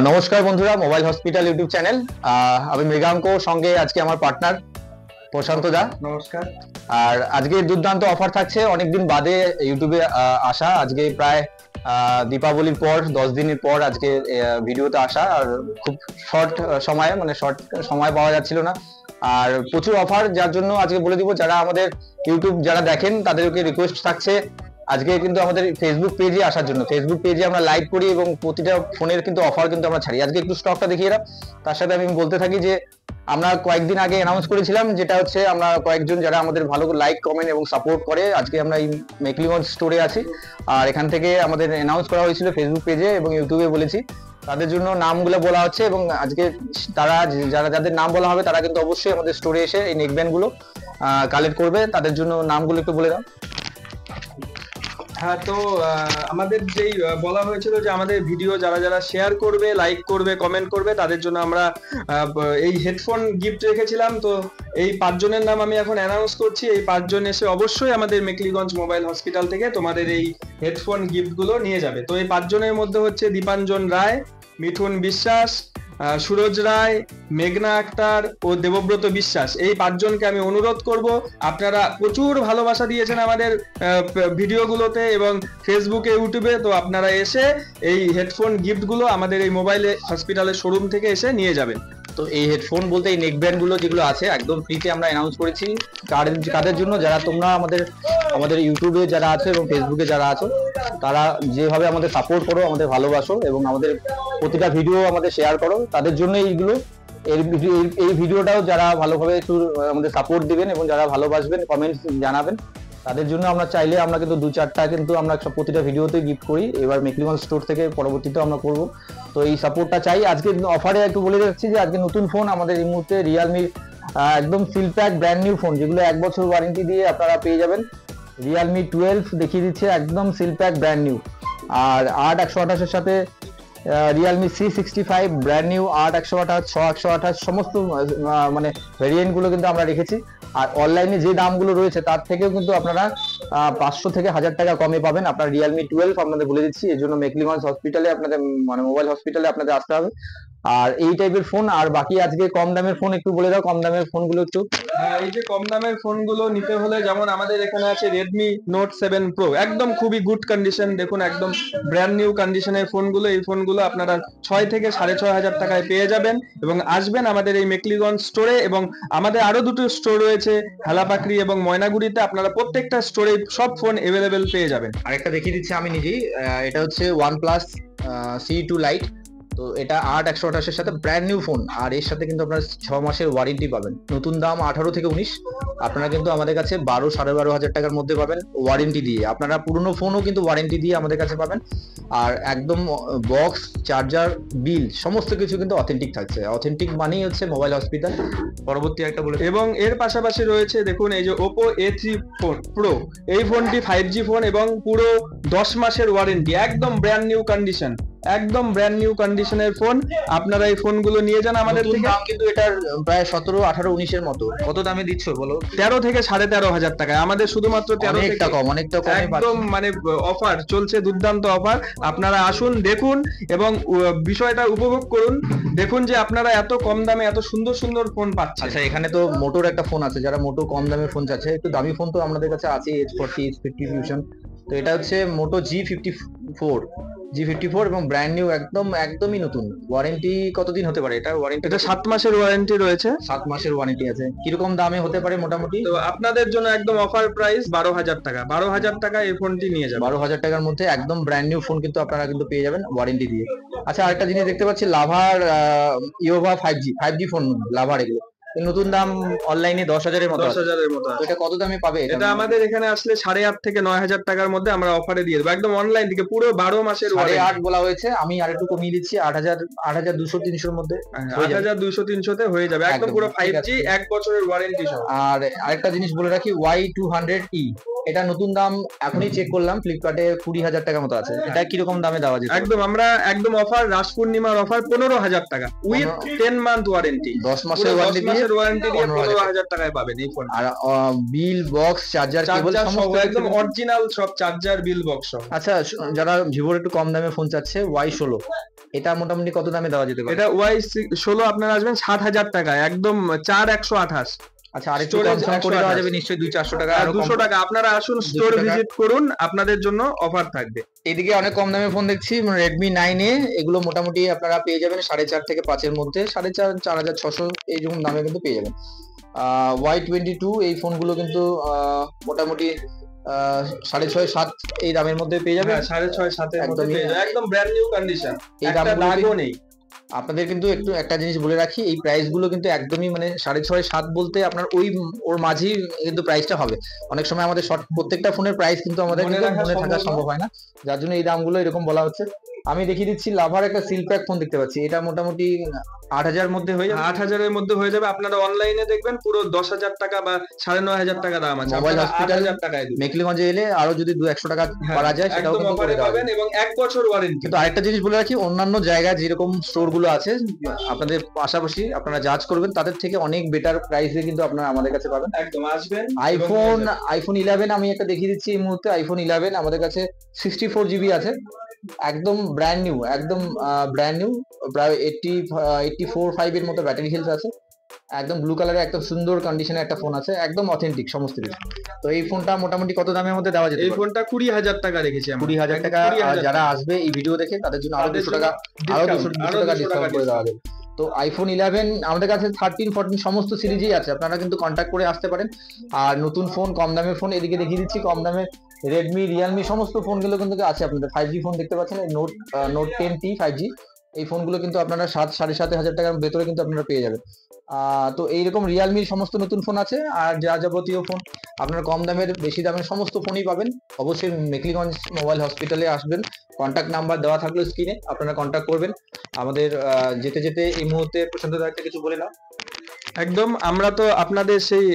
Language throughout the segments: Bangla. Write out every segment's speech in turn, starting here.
নমস্কার বন্ধুরা, মোবাইল হসপিটাল ইউটিউব চ্যানেল। আমি মৃগাঙ্ক, সঙ্গে আজকে আমার পার্টনার প্রশান্ত দা। নমস্কার। আর আজকে দুর্দান্ত অফার থাকছে, অনেকদিন বাদে ইউটিউবে আসা, আজকে প্রায় দীপাবলির পর 10 দিনের পর আজকে ভিডিওতে আসা। আর খুব শর্ট সময় পাওয়া যাচ্ছিল না, আর প্রচুর অফার, যার জন্য আজকে বলে দিব। যারা আমাদের ইউটিউব যারা দেখেন তাদেরকে রিকোয়েস্ট থাকছে আজকে কিন্তু আমাদের ফেসবুক পেজে আসার জন্য। ফেসবুক পেজে আমরা লাইভ করি এবং প্রতিটা ফোনের কিন্তু অফার কিন্তু আমরা ছাড়ি। আজকে একটু স্টকটা দেখিয়ে রাখ। তার সাথে আমি বলতে থাকি যে আমরা কয়েকদিন আগে অ্যানাউন্স করেছিলাম, যেটা হচ্ছে আমরা কয়েকজন যারা আমাদের ভালো লাইক কমেন্ট এবং সাপোর্ট করে, আজকে আমরা এই মেকলিগঞ্জ স্টোরে আছি। আর এখান থেকে আমাদের অ্যানাউন্স করা হয়েছিল ফেসবুক পেজে এবং ইউটিউবে বলেছি। তাদের জন্য নামগুলো বলা হচ্ছে এবং আজকে যাদের নাম বলা হবে তারা কিন্তু অবশ্যই আমাদের স্টোরে এসে এই নেকব্যান্ড গুলো কালেক্ট করবে। তাদের জন্য নামগুলো একটু বলে দাও। হ্যাঁ, তো আমাদের যেই বলা হয়েছিল যে আমাদের ভিডিও যারা যারা শেয়ার করবে, লাইক করবে, কমেন্ট করবে, তাদের জন্য আমরা এই হেডফোন গিফট রেখেছিলাম। তো এই 5 জনের নাম আমি এখন অ্যানাউন্স করছি। এই 5 জন এসে অবশ্যই আমাদের মেকলিগঞ্জ মোবাইল হসপিটাল থেকে তোমাদের এই হেডফোন গিফট গুলো নিয়ে যাবে। তো এই 5 জনের মধ্যে হচ্ছে দীপাঞ্জন রায়, মিঠুন বিশ্বাস, সুরজ রায়, মেঘনা আক্তার ও দেবব্রত বিশ্বাস। এই 5 জনকে আমি অনুরোধ করব, আপনারা প্রচুর ভালোবাসা দিয়েছেন আমাদের ভিডিওগুলোতে এবং ফেসবুকে, ইউটিউবে। তো আপনারা এসে এই হেডফোন গিফটগুলো আমাদের এই মোবাইল হসপিটালের শোরুম থেকে এসে নিয়ে যাবেন। তো এই হেডফোন বলতে এই নেকব্যান্ড গুলো যেগুলো আছে একদম ফ্রিতে আমরা অ্যানাউন্স করেছি। কাদের জন্য? যারা তোমরা আমাদের ইউটিউবে যারা আছো এবং ফেসবুকে যারা আছো, তারা যেভাবে আমাদের সাপোর্ট করো, আমাদের ভালোবাসো এবং আমাদের প্রতিটা ভিডিও আমাদের শেয়ার করো, তাদের জন্য এইগুলো। এই ভিডিওটাও যারা ভালোভাবে একটু আমাদের সাপোর্ট দিবেন এবং যারা ভালোবাসবেন, কমেন্টস জানাবেন, তাদের জন্য আমরা চাইলে আমরা কিন্তু 2-4টা কিন্তু আমরা প্রতিটা ভিডিওতে গিফট করি। এবার মেকলিগঞ্জ স্টোর থেকে পরবর্তীতে আমরা করব। তো এই সাপোর্টটা চাই। আজকে অফারে একটু বলে রাখছি যে আজকে নতুন ফোন আমাদের এই মুহূর্তে রিয়েলমি একদম seal pack brand new phone, যেগুলো 1 বছর ওয়ারেন্টি দিয়ে আপনারা পেয়ে যাবেন। রিয়েলমি 12 দেখিয়ে দিচ্ছে, একদম সিল প্যাক ব্র্যান্ড নিউ। আর 8/128 এর সাথে রিয়েলমি C65 ব্র্যান্ড নিউ 8/128, 6/128 সমস্ত মানে ভেরিয়েন্ট গুলো কিন্তু আমরা রেখেছি। আর অনলাইনে যে দামগুলো রয়েছে তার থেকেও কিন্তু আপনারা 500 থেকে 1000 টাকা কমে পাবেন। আপনার রিয়েলমি 12 আপনাদের বলে দিচ্ছি। এর জন্য মেকলিগঞ্জ হসপিটালে আপনাদের মোবাইল হসপিটালে আপনাদের আসতে হবে। আর এই টাইপের ফোন, আর বাকি আজকে কম দামের ফোন একটু বলে দাও, কম দামের ফোনগুলো একটু। এই যে কম দামের ফোনগুলো নিতে হলে, যেমন আমাদের এখানে আছে Redmi Note 7 Pro, একদম খুবই গুড কন্ডিশন, দেখুন একদম ব্র্যান্ড নিউ কন্ডিশনের ফোনগুলো। এই ফোনগুলো আপনারা 6 থেকে 6500 টাকায় পেয়ে যাবেন এবং আসবেন আমাদের এই মেকলিগঞ্জ স্টোরে। এবং আমাদের আরো দুটো স্টোর রয়েছে, হেলাপাকড়ি এবং ময়নাগুড়িতে। আপনারা প্রত্যেকটা স্টোরে সব ফোন অ্যাভেলেবেল পেয়ে যাবেন। আরেকটা দেখিয়ে দিচ্ছি আমি নিজেই। এটা হচ্ছে OnePlus C2 Lite। তো এটা 8/128 এর সাথে ব্র্যান্ড নিউ ফোন, আর এর সাথে কিন্তু আপনারা 6 মাসের ওয়ারেন্টি পাবেন। নতুন দাম 18 থেকে 19, আপনারা কিন্তু আমাদের কাছে 12-12,500 টাকার মধ্যে পাবেন ওয়ারেন্টি দিয়ে। আপনারা পুরনো ফোনও কিন্তু ওয়ারেন্টি দিয়ে আমাদের কাছে পাবেন। আর একদম বক্স, চার্জার, বিল সমস্ত কিছু কিন্তু অথেন্টিক থাকছে। অথেন্টিক মানেই হচ্ছে মোবাইল হসপিটাল। পরবর্তী একটা বলে, এবং এর পাশাপাশি রয়েছে দেখুন এই যে Oppo A3 Pro। এই ফোনটি 5G ফোন এবং পুরো 10 মাসের ওয়ারেন্টি, একদম ব্র্যান্ড নিউ কন্ডিশন, একদম ব্র্যান্ড নিউ কন্ডিশনের ফোন। আপনারা এই ফোনগুলো নিয়ে যান আমাদের থেকে। দাম কিন্তু এটার প্রায় 17, 18, 19 এর মতো। কত দামে দিচ্ছ বলো? 13 থেকে 13,500 টাকায় আমাদের শুধুমাত্র 13 থেকে অনেকটা কম, একদম মানে অফার চলছে, দুর্দান্ত অফার। আপনারা আসুন, দেখুন এবং বিষয়টা উপভোগ করুন। দেখুন যে আপনারা এত কম দামে এত সুন্দর সুন্দর ফোন পাচ্ছেন। আচ্ছা, এখানে তো মোটোর একটা ফোন আছে, যারা মোটো কম দামের ফোন চাচ্ছে। একটু দামি ফোন তো আমাদের কাছে আছে, H40, H50 Fusion। তো এটা হচ্ছে মোটো G54 এবং ব্র্যান্ড নিউ, একদমই নতুন। ওয়ারেন্টি কতদিন হতে পারে এটা? এটা 7 মাসের ওয়ারেন্টি রয়েছে। 7 মাসের ওয়ারেন্টি আছে। কিরকম দামে হতে পারে মোটামুটি? তো আপনাদের জন্য একদম অফার প্রাইস 12,000 টাকা। 12,000 টাকা এই ফোনটি নিয়ে যাবেন। 12,000 টাকার মধ্যে একদম ব্র্যান্ড নিউ ফোন কিন্তু আপনারা কিন্তু পেয়ে যাবেন ওয়ারেন্টি দিয়ে। আচ্ছা, আরেকটা জিনিস দেখতে পাচ্ছি, লাভার ইয়োভা 5G ফোন, লাভার এগুলো নতুন দাম অনলাইনে 10,000 এর মতো। 10,000 এর মতো। এটা কত দামে পাবে? এটা আমাদের এখানে আসলে 8,500 থেকে 9,000 টাকার মধ্যে আমরা অফারে দিয়ে দেবো, একদম অনলাইন থেকে। পুরো 12 মাসের 8.5 বলা হয়েছে, আমি আরেকটু কমিয়ে দিচ্ছি, 8,200-300 মধ্যে। 8,200-300 তে হয়ে যাবে, একদম পুরো 5G 1 বছরের ওয়ারেন্টি সহ। আর আরেকটা জিনিস বলে রাখি, Y200E, এটা নতুন দাম এখনই চেক করলাম ফ্লিপকার্টে 20,000 টাকার মতো আছে। এটা কিরকম দামে দেওয়া যায়? একদম আমরা একদম অফার, রাস পূর্ণিমার অফার 15,000 টাকা উইথ 10 মান্থ ওয়ারেন্টি। 10 মাসের ওয়ারেন্টি দিয়ে বছরের ওয়ারেন্টি দিয়ে 15,000 15,000 টাকায় পাবেন এই ফোন। আর বিল, বক্স, চার্জার, কেবল চার্জার সহ সমস্ত একদম অরিজিনাল সব চার্জার, বিল বক্স সহ। আচ্ছা, যারা ভিভোর একটু কম দামে ফোন চাচ্ছে, Y16, এটা মোটামুটি কত দামে দেওয়া যেতে পারে? এটা Y16 আপনারা আসবেন 7,000 টাকায়, একদম 4128। আচ্ছা, আরেকটু Storage কম করে দেওয়া 128 যাবে নিশ্চয়ই, 200-400 টাকা আর আরো কম। 200 টাকা। আপনারা আসুন, 200 স্টোর টাকা। ভিজিট করুন, আপনাদের জন্য অফার থাকবে। এদিকে অনেক কম দামে ফোন দেখছি, Redmi 9A, এগুলো মোটামুটি আপনারা পেয়ে যাবেন 4.5 থেকে 5 এর মধ্যে, 4.5, 4,600 এই রকম দামে কিন্তু পেয়ে যাবেন। Y22 এই ফোনগুলো কিন্তু মোটামুটি 6.5, 7 এই দামের মধ্যে পেয়ে যাবেন। 6.5, 7 এর মধ্যে একদমই। পেয়ে যাবেন, একদম ব্র্যান্ড নিউ কন্ডিশন, এই একটা দামগুলো দাগও নেই। আপনাদের কিন্তু একটু একটা জিনিস বলে রাখি, এই প্রাইস গুলো কিন্তু একদমই মানে 6.5, 7 বলতে আপনার ওর মাঝেই কিন্তু প্রাইসটা হবে। অনেক সময় আমাদের প্রত্যেকটা ফোনের প্রাইস কিন্তু আমাদের মনে কিন্তু রাখা মনে থাকা সম্ভব সম্ভব হয় না, যার জন্য এই দামগুলো এরকম বলা হচ্ছে। আমি দেখিয়ে দিচ্ছি, লাভার একটা সিলপ্যাক ফোন দেখতে পাচ্ছি, এটা মোটামুটি 8,000 মধ্যে হয়ে যাবে। 8,000 এর মধ্যে হয়ে যাবে। আপনারা অনলাইনে দেখবেন পুরো 10,000 টাকা বা 9,500 টাকা দাম আছে, মোবাইল আপনারা হসপিটাল 8,000 টাকায় দিবেন। মেকলিগঞ্জে এলে আরো যদি 200 টাকা করা যায় সেটাও একদম কিন্তু অফারে করে দেওয়া পাবেন যাবে। এবং 1 বছর ওয়ারেন্টি। কিন্তু আরেকটা জিনিস বলে রাখি, অন্যান্য জায়গায় যেরকম স্টোর গুলো আছে আপনাদের পাশাপাশি আপনারা জাজ করবেন, তাদের থেকে অনেক বেটার প্রাইসে কিন্তু আপনারা আমাদের কাছে পাবেন। একদম আসবেন। আইফোন 11 আমি একটা দেখিয়ে দিচ্ছি এই মুহূর্তে। আইফোন 11 আমাদের কাছে 64 জিবি আছে, একদম ব্র্যান্ড নিউ, একদম ব্র্যান্ড নিউ, প্রায় 84-5 এর মতো ব্যাটারি হেলথ আছে, একদম ব্লু কালারের একদম সুন্দর কন্ডিশনের একটা ফোন আছে, একদম অথেন্টিক সমস্ত কিছু। তো এই ফোনটা মোটামুটি কত দামের মধ্যে দেওয়া যেতে এই পারে? ফোনটা 20,000 টাকা রেখেছি আমরা। 20,000 টাকা। আর 20,000 যারা আসবে এই ভিডিও দেখে তাদের জন্য আরো 200 টাকা, আরো 200 টাকা ডিসকাউন্ট করে দেওয়া যাবে। তো আইফোন 11 আমাদের কাছে 13, 14 সমস্ত সিরিজেই আছে, আপনারা কিন্তু কন্ট্যাক্ট করে আসতে পারেন। আর নতুন ফোন, কম দামের ফোন এদিকে দেখিয়ে দিচ্ছি, কম দামে রেডমি, রিয়েলমি সমস্ত ফোনগুলো কিন্তু আছে আপনাদের। 5G ফোন দেখতে পাচ্ছেন, এই নোট 10T 5G, এই ফোনগুলো কিন্তু আপনারা 7-7,500 টাকার ভেতরে কিন্তু আপনারা পেয়ে যাবেন। তো এইরকম রিয়েলমির সমস্ত নতুন ফোন আছে, আর যা যাবতীয় ফোন আপনার কম দামের, বেশি দামের সমস্ত ফোনই পাবেন। অবশ্যই মেকলিগঞ্জ মোবাইল হসপিটালে আসবেন, কন্ট্যাক্ট নাম্বার দেওয়া থাকলো স্ক্রিনে, আপনারা কন্ট্যাক্ট করবেন। আমাদের যেতে যেতে এই মুহূর্তে প্রশান্ত দা একটা কিছু বলে নাও। একদম, আমরা তো আপনাদের সেই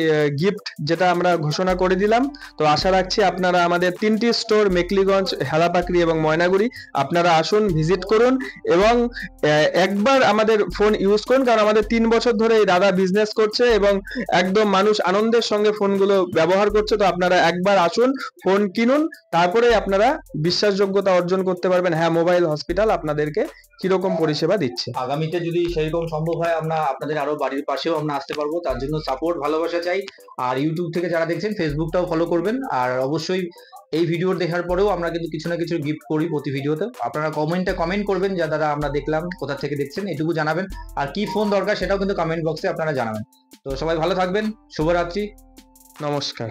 গিফট যেটা আমরা ঘোষণা করে দিলাম, তো আশা রাখছি আপনারা আমাদের 3টি স্টোর, মেকলিগঞ্জ, হেলাপাকড়ি এবং ময়নাগুড়ি, আপনারা আসুন, ভিজিট করুন এবং একবার আমাদের ফোন ইউজ করুন, কারণ আমাদের 3 বছর ধরে এই দাদা বিজনেস করছে এবং একদম মানুষ আনন্দের সঙ্গে ফোনগুলো ব্যবহার করছে। তো আপনারা একবার আসুন, ফোন কিনুন, তারপরে আপনারা বিশ্বাসযোগ্যতা অর্জন করতে পারবেন, হ্যাঁ মোবাইল হসপিটাল আপনাদেরকে কিরকম পরিষেবা দিচ্ছে। আগামীতে যদি সেরকম সম্ভব হয়, আমরা আপনাদের আরো বাড়ির পাশেও আমরা আসতে পারবো, তার জন্য সাপোর্ট, ভালোবাসা চাই। আর ইউটিউব থেকে যারা দেখছেন, ফেসবুকটাও ফলো করবেন। আর অবশ্যই এই ভিডিও দেখার পরেও আমরা কিন্তু কিছু না কিছু গিফট করি প্রতি ভিডিওতে, আপনারা কমেন্ট করবেন যা দ্বারা আমরা দেখলাম, কোথা থেকে দেখছেন এটুকু জানাবেন, আর কি ফোন দরকার সেটাও কিন্তু কমেন্ট বক্সে আপনারা জানাবেন। তো সবাই ভালো থাকবেন, শুভরাত্রি, নমস্কার।